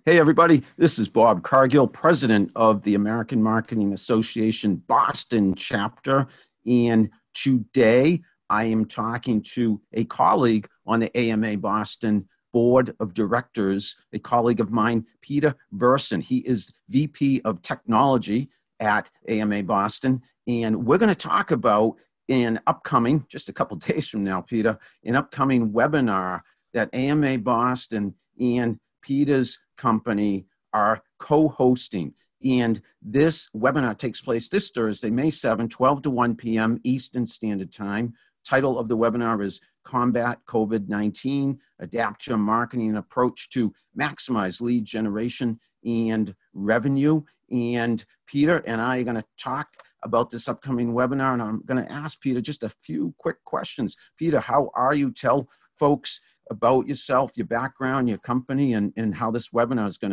Hey, everybody, this is Bob Cargill, president of the American Marketing Association Boston chapter. And today I am talking to a colleague on the AMA Boston Board of Directors, a colleague of mine, Peter Berson. He is VP of Technology at AMA Boston. And we're going to talk about an upcoming, just a couple days from now, Peter, an upcoming webinar that AMA Boston and Peter's company are co-hosting. And this webinar takes place this Thursday, May 7, 12 to 1 p.m. Eastern Standard Time. Title of the webinar is Combat COVID-19, Adapt Your Marketing Approach to Maximize Lead Generation and Revenue. And Peter and I are going to talk about this upcoming webinar, and I'm going to ask Peter just a few quick questions. Peter, how are you? Tell folks about yourself, your background, your company, and how this webinar is going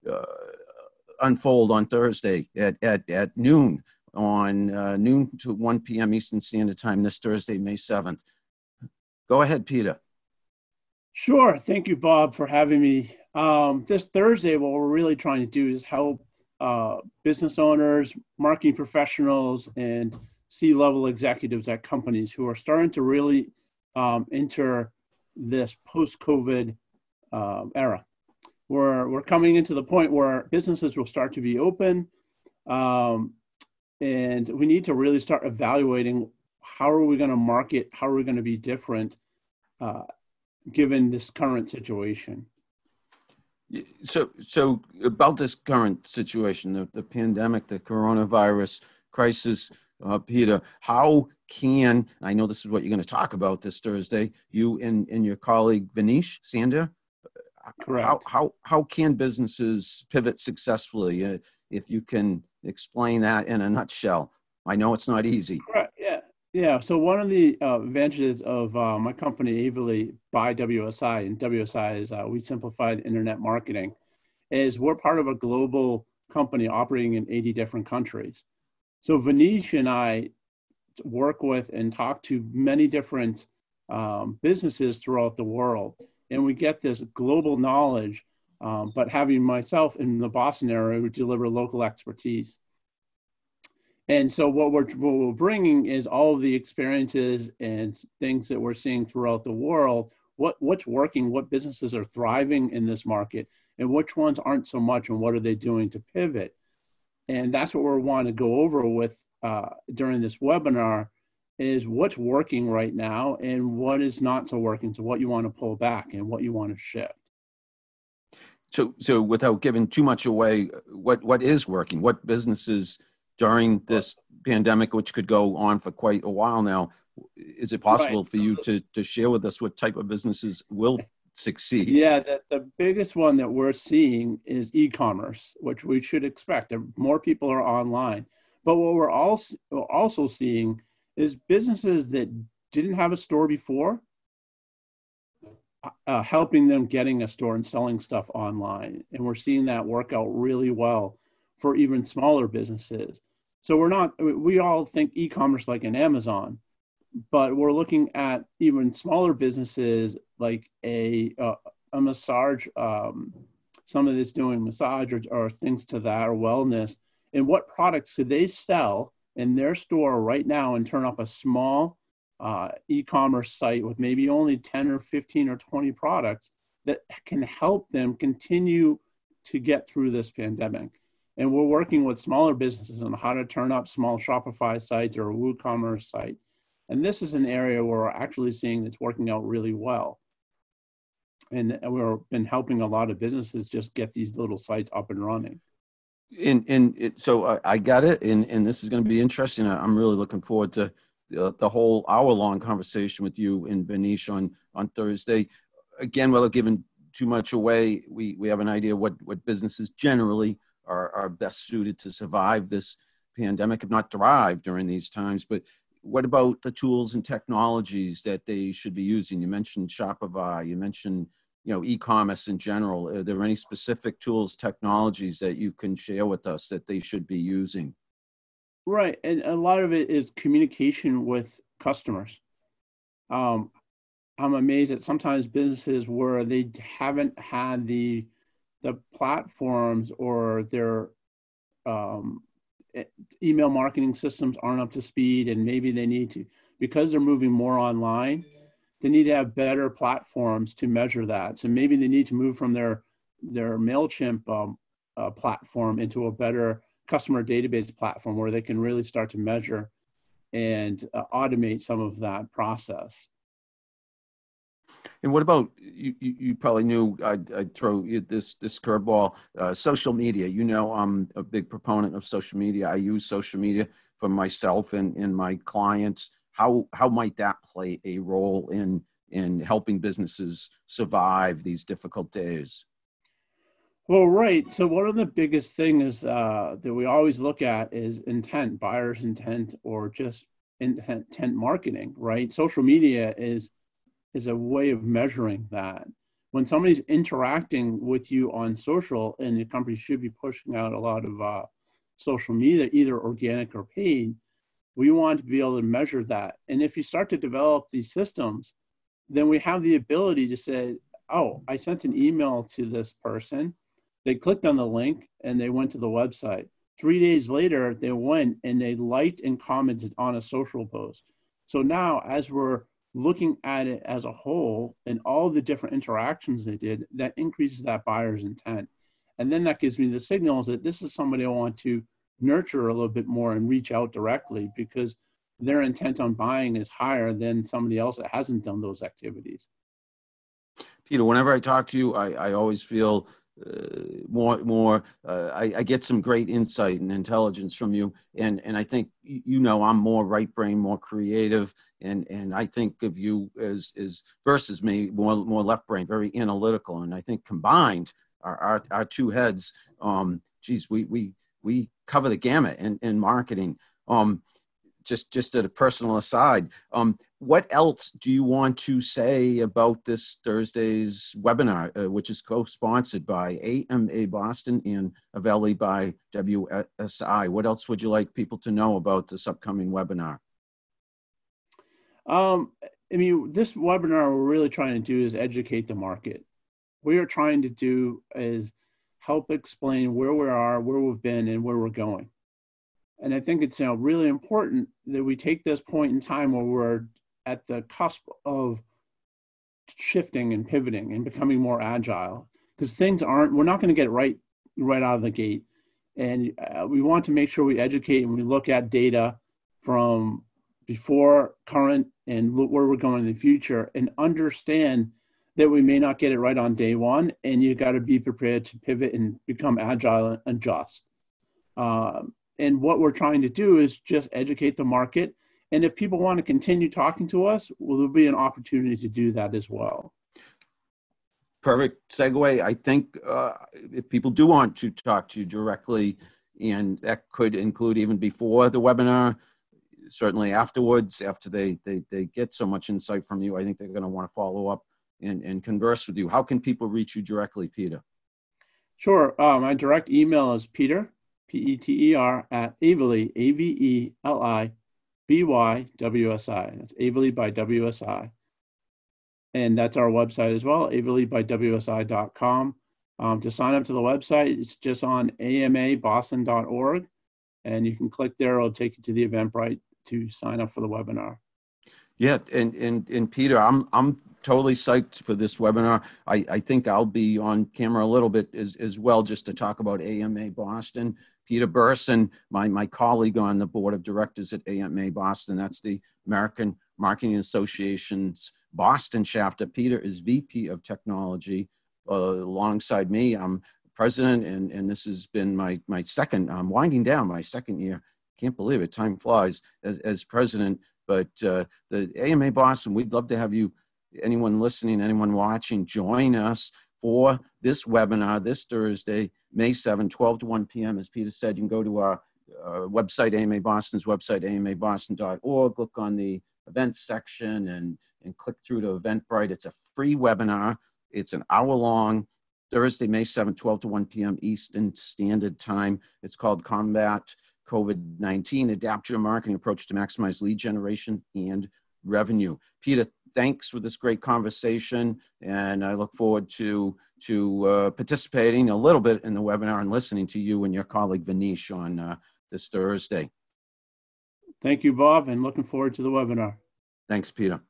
to unfold on Thursday at noon, on noon to 1 p.m. Eastern Standard Time this Thursday, May 7th. Go ahead, Peter. Sure. Thank you, Bob, for having me. This Thursday, what we're really trying to do is help business owners, marketing professionals, and C-level executives at companies who are starting to really enter this post-COVID era. We're coming into the point where businesses will start to be open, and we need to really start evaluating how are we going to market, how are we going to be different given this current situation. So about this current situation, the pandemic, the coronavirus crisis, Peter, how can, I know this is what you're going to talk about this Thursday, you and your colleague Vanish Sander, correct. How can businesses pivot successfully? If you can explain that in a nutshell. I know it's not easy. Correct. Yeah. So one of the advantages of my company, Aveli By WSI, and WSI is we simplify the internet marketing, is we're part of a global company operating in 80 different countries. So Vanish and I work with and talk to many different businesses throughout the world, and we get this global knowledge, but having myself in the Boston area, we deliver local expertise. And so what we're bringing is all of the experiences and things that we're seeing throughout the world, what's working, what businesses are thriving in this market, and which ones aren't so much, and what are they doing to pivot. And that's what we want to go over with during this webinar, is what's working right now and what is not so working, so what you want to pull back and what you want to shift. So without giving too much away, what is working? What businesses during this pandemic, which could go on for quite a while now, is it possible for you to share with us what type of businesses will succeed? Yeah, the biggest one that we're seeing is e-commerce, which we should expect. More people are online. But what we're also seeing is businesses that didn't have a store before, helping them getting a store and selling stuff online. And we're seeing that work out really well for even smaller businesses. So we all think e-commerce like an Amazon, but we're looking at even smaller businesses like a massage, somebody that's doing massage or things to that, or wellness, and what products could they sell in their store right now and turn up a small e-commerce site with maybe only 10 or 15 or 20 products that can help them continue to get through this pandemic. And we're working with smaller businesses on how to turn up small Shopify sites or a WooCommerce site. And this is an area where we're actually seeing it's working out really well. And we've been helping a lot of businesses just get these little sites up and running. So I got it. And this is going to be interesting. I'm really looking forward to the whole hour-long conversation with you and Vanish on Thursday. Again, without giving too much away, we have an idea what businesses generally are best suited to survive this pandemic, if not thrive during these times. But what about the tools and technologies that they should be using? You mentioned Shopify, you mentioned e-commerce in general. Are there any specific tools, technologies that you can share with us that they should be using? Right, and a lot of it is communication with customers. I'm amazed at sometimes businesses where they haven't had the the platforms or their email marketing systems aren't up to speed, and maybe they need to, because they're moving more online, they need to have better platforms to measure that. So maybe they need to move from their MailChimp platform into a better customer database platform where they can really start to measure and automate some of that process. And what about, you probably knew I'd throw you this curveball, social media. You know, I'm a big proponent of social media. I use social media for myself and my clients. How might that play a role in helping businesses survive these difficult days? Well, right. So one of the biggest things that we always look at is intent, buyer's intent, or just intent marketing, right? Social media is a way of measuring that. When somebody's interacting with you on social, and your company should be pushing out a lot of social media, either organic or paid, we want to be able to measure that. And if you start to develop these systems, then we have the ability to say, oh, I sent an email to this person. They clicked on the link and they went to the website. 3 days later, they went and they liked and commented on a social post. So now, as we're looking at it as a whole and all the different interactions they did, that increases that buyer's intent. And then that gives me the signals that this is somebody I want to nurture a little bit more and reach out directly, because their intent on buying is higher than somebody else that hasn't done those activities. Peter, whenever I talk to you, I always feel I get some great insight and intelligence from you. And I think, you know, I'm more right brain, more creative. And I think of you as versus me, more left brain, very analytical. And I think combined, our two heads, geez, we cover the gamut in marketing. Just at a personal aside, what else do you want to say about this Thursday's webinar, which is co-sponsored by AMA Boston and Aveli by WSI? What else would you like people to know about this upcoming webinar? I mean, this webinar we're really trying to do is educate the market. What we are trying to do is help explain where we are, where we've been, and where we're going. And I think it's really important that we take this point in time where we're at the cusp of shifting and pivoting and becoming more agile, because we're not going to get it right out of the gate. And we want to make sure we educate and we look at data from before, current, and look where we're going in the future, and understand that we may not get it right on day one, and you got to be prepared to pivot and become agile and adjust. And what we're trying to do is just educate the market. And if people want to continue talking to us, well, there'll be an opportunity to do that as well. Perfect segue. I think if people do want to talk to you directly, and that could include even before the webinar, certainly afterwards, after they get so much insight from you, I think they're going to want to follow up and converse with you. How can people reach you directly, Peter? Sure. My direct email is Peter, Peter, at Aveli, Aveli By WSI. That's Aveli by WSI. And that's our website as well, avelibywsi.com. To sign up to the website, it's just on amaboston.org. And you can click there, it'll take you to the Eventbrite to sign up for the webinar. Yeah, and Peter, I'm totally psyched for this webinar. I think I'll be on camera a little bit as well, just to talk about AMA Boston. Peter Berson, my colleague on the board of directors at AMA Boston, that's the American Marketing Association's Boston chapter. Peter is VP of Technology. Alongside me, I'm president, and this has been my second, I'm winding down my second year. Can't believe it, time flies, as president. But the AMA Boston, we'd love to have you, anyone listening, anyone watching, join us for this webinar this Thursday, May 7, 12 to 1 p.m. As Peter said, you can go to our website, AMA Boston's website, amaboston.org, look on the events section and click through to Eventbrite. It's a free webinar. It's an hour long, Thursday, May 7, 12 to 1 p.m. Eastern Standard Time. It's called Combat COVID-19, Adapt Your Marketing Approach to Maximize Lead Generation and Revenue. Peter, thanks for this great conversation, and I look forward to participating a little bit in the webinar and listening to you and your colleague Vanish on this Thursday. Thank you, Bob, and looking forward to the webinar. Thanks, Peter.